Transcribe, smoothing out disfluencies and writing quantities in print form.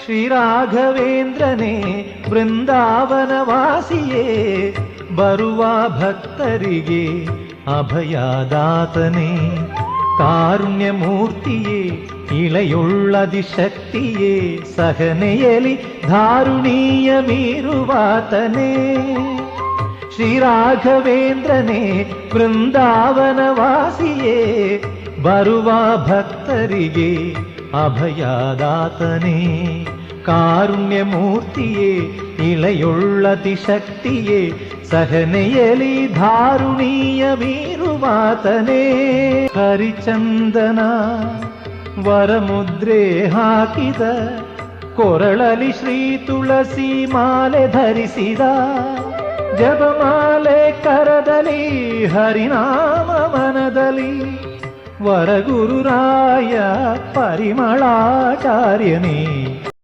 ಶ್ರೀರಾಘವೇಂದ್ರನೇ ಬೃಂದಾವನವಾಸಿಯೇ ಬರುವ ಭಕ್ತರಿಗೆ ಅಭಯದಾತನೇ ಕಾರುಣ್ಯಮೂರ್ತಿಯೇ ಇಳೆಯುಳ್ಳದಿಶಕ್ತಿಯೇ ಸಹನೆಯಲಿ ಧಾರುಣೀಯ ಮೀರುವಾತನೇ ಶ್ರೀರಾಘವೇಂದ್ರನೇ ಬೃಂದಾವನವಾಸಿಯೇ ಬರುವ ಭಕ್ತರಿಗೆ ಅಭಯದಾತನೇ ಕಾರುಣ್ಯಮೂರ್ತಿಯೇ ಇಳೆಯುಳ್ಳದಿಶಕ್ತಿಯೇ ಸಹನೆಯಲಿ ಧಾರುಣೀಯ ಮೀರುವಾತನೇ ಹರಿಚಂದನ ವರಮುದ್ರೆ ಹಾಕಿದ ಕೊರಳಲಿ ಶ್ರೀ ತುಳಸಿ ಮಾಲೆ ಧರಿಸಿದ ಜಪಮಾಲೆ ಕರದಲ್ಲಿ ಹರಿನಾಮ ಮನದಲ್ಲಿ ವರಗುರುರಾಯ ಪರಿಮಳಾಚಾರ್ಯನೇ